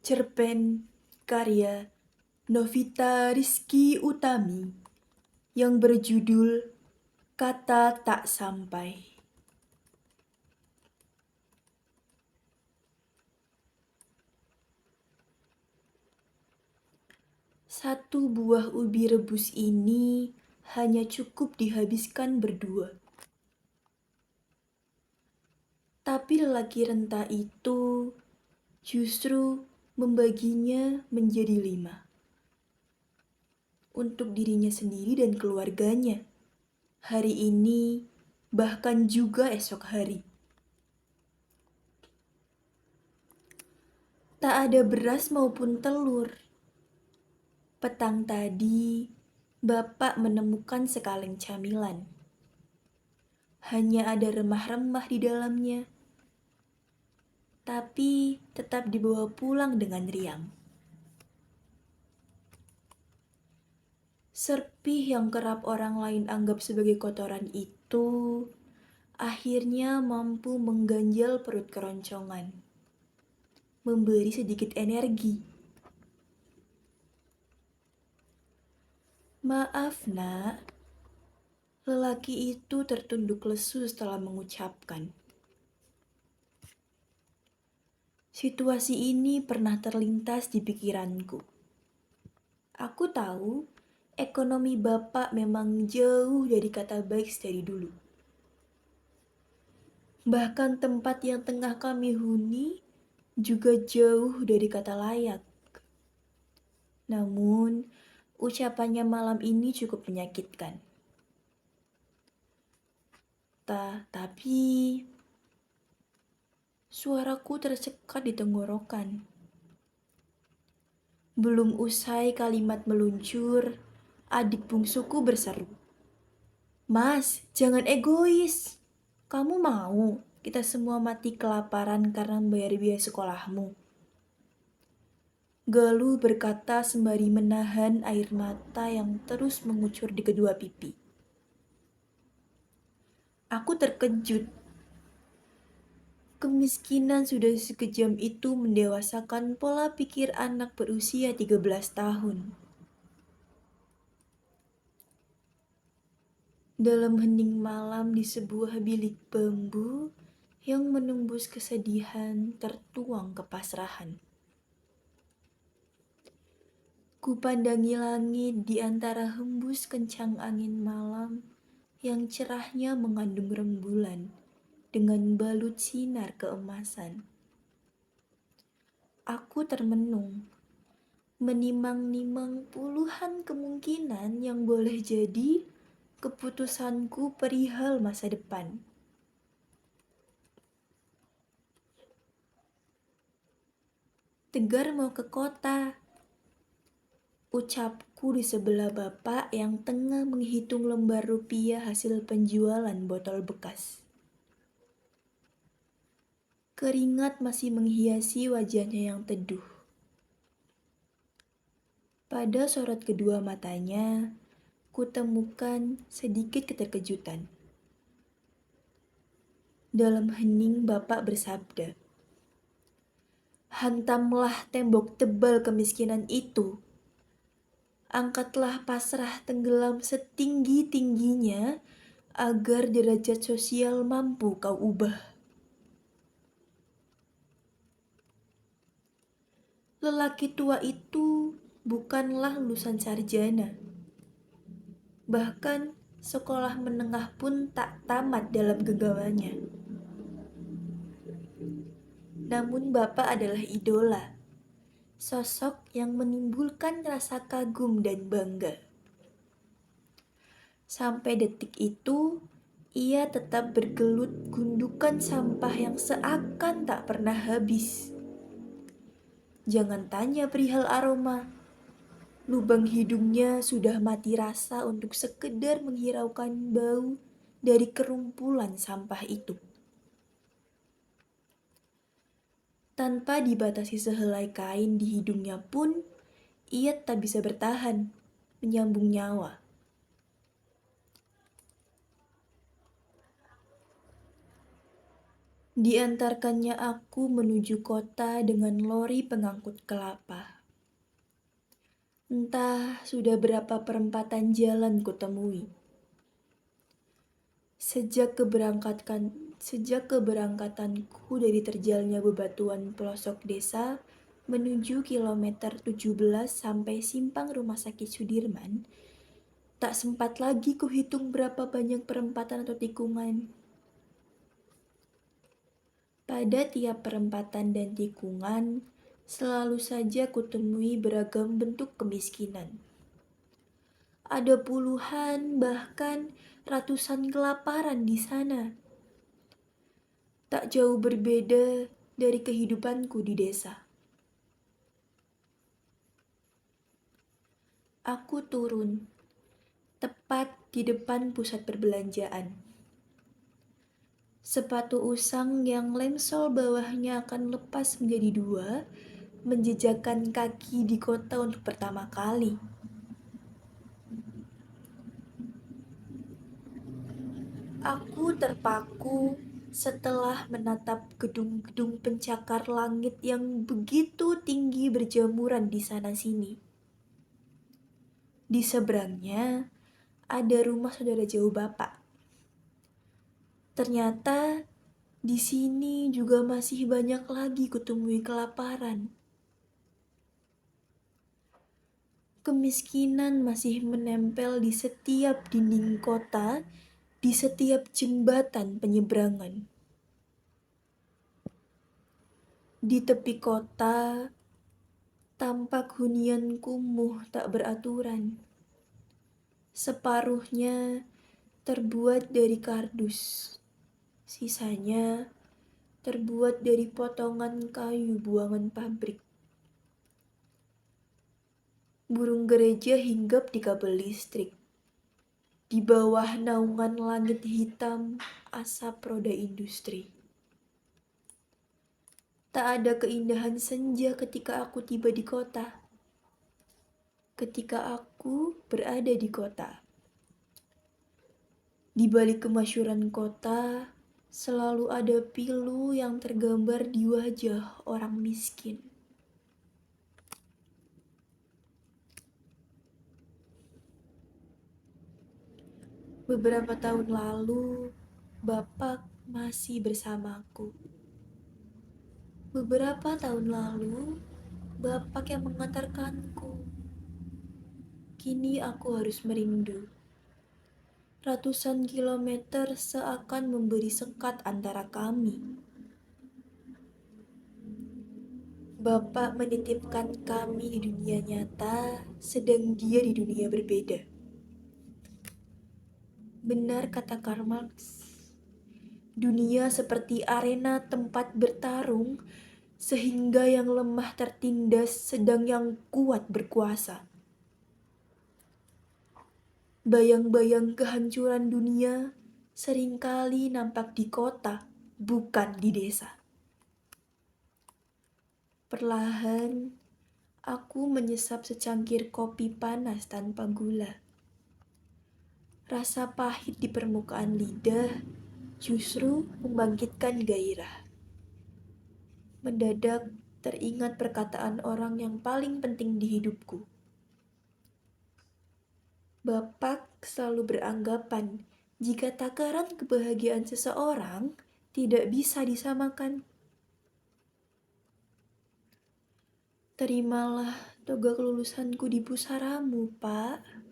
Cerpen karya Novita Rizky Utami yang berjudul Kata Tak Sampai. Satu buah ubi rebus ini hanya cukup dihabiskan berdua. Tapi lelaki renta itu justru membaginya menjadi 5. Untuk dirinya sendiri dan keluarganya. Hari ini, bahkan juga esok hari. Tak ada beras maupun telur. Petang tadi, Bapak menemukan sekaleng camilan. Hanya ada remah-remah di dalamnya. Tapi tetap dibawa pulang dengan riang. Serpih yang kerap orang lain anggap sebagai kotoran itu akhirnya mampu mengganjal perut keroncongan, memberi sedikit energi. Maaf nak, lelaki itu tertunduk lesu setelah mengucapkan. Situasi ini pernah terlintas di pikiranku. Aku tahu ekonomi Bapak memang jauh dari kata baik dari dulu. Bahkan tempat yang tengah kami huni juga jauh dari kata layak. Namun, ucapannya malam ini cukup menyakitkan. Tapi, suaraku tersekat di tenggorokan. Belum usai kalimat meluncur, adik bungsuku berseru. Mas, jangan egois. Kamu mau kita semua mati kelaparan karena membayar biaya sekolahmu? Galuh berkata sembari menahan air mata yang terus mengucur di kedua pipi. Aku terkejut. Kemiskinan sudah sekejam itu mendewasakan pola pikir anak berusia 13 tahun. Dalam hening malam di sebuah bilik bambu yang menembus kesedihan tertuang kepasrahan. Kupandangi langit di antara hembus kencang angin malam yang cerahnya mengandung rembulan dengan balut sinar keemasan. Aku termenung, menimang-nimang puluhan kemungkinan yang boleh jadi keputusanku perihal masa depan. Tegar mau ke kota, ucapku di sebelah Bapak yang tengah menghitung lembar rupiah hasil penjualan botol bekas. Keringat masih menghiasi wajahnya yang teduh. Pada sorot kedua matanya, kutemukan sedikit keterkejutan. Dalam hening Bapak bersabda, hantamlah tembok tebal kemiskinan itu. Angkatlah pasrah tenggelam setinggi-tingginya agar derajat sosial mampu kau ubah. Lelaki tua itu bukanlah lulusan sarjana. Bahkan sekolah menengah pun tak tamat dalam genggamannya. Namun Bapak adalah idola, sosok yang menimbulkan rasa kagum dan bangga. Sampai detik itu, ia tetap bergelut gundukan sampah yang seakan tak pernah habis. Jangan tanya perihal aroma. Lubang hidungnya sudah mati rasa untuk sekedar menghiraukan bau dari kerumpulan sampah itu. Tanpa dibatasi sehelai kain di hidungnya pun, ia tak bisa bertahan, menyambung nyawa. Diantarkannya aku menuju kota dengan lori pengangkut kelapa. Entah sudah berapa perempatan jalan kutemui. Sejak keberangkatanku dari terjalnya bebatuan pelosok desa menuju kilometer 17 sampai simpang Rumah Sakit Sudirman, tak sempat lagi kuhitung berapa banyak perempatan atau tikungan. Pada tiap perempatan dan tikungan, selalu saja kutemui beragam bentuk kemiskinan. Ada puluhan, bahkan ratusan kelaparan di sana. Tak jauh berbeda dari kehidupanku di desa. Aku turun, tepat di depan pusat perbelanjaan. Sepatu usang yang lensol bawahnya akan lepas menjadi dua, menjejakkan kaki di kota untuk pertama kali. Aku terpaku setelah menatap gedung-gedung pencakar langit yang begitu tinggi berjamuran di sana-sini. Di seberangnya ada rumah saudara jauh bapak. Ternyata di sini juga masih banyak lagi kutemui kelaparan. Kemiskinan masih menempel di setiap dinding kota, di setiap jembatan penyeberangan. Di tepi kota, tampak hunian kumuh tak beraturan. Separuhnya terbuat dari kardus, sisanya terbuat dari potongan kayu buangan pabrik. Burung gereja hinggap di kabel listrik. Di bawah naungan langit hitam asap roda industri. Tak ada keindahan senja ketika aku tiba di kota. Ketika aku berada di kota. Di balik kemasyhuran kota, selalu ada pilu yang tergambar di wajah orang miskin. Beberapa tahun lalu, Bapak masih bersamaku. Beberapa tahun lalu, Bapak yang mengantarkanku. Kini aku harus merindu. Ratusan kilometer seakan memberi sekat antara kami. Bapak menitipkan kami di dunia nyata, sedang dia di dunia berbeda. Benar kata Karl Marx, dunia seperti arena tempat bertarung, sehingga yang lemah tertindas sedang yang kuat berkuasa. Bayang-bayang kehancuran dunia seringkali nampak di kota, bukan di desa. Perlahan, aku menyesap secangkir kopi panas tanpa gula. Rasa pahit di permukaan lidah justru membangkitkan gairah. Mendadak teringat perkataan orang yang paling penting di hidupku. Bapak selalu beranggapan jika takaran kebahagiaan seseorang tidak bisa disamakan. Terimalah toga kelulusanku di pusaramu, Pak.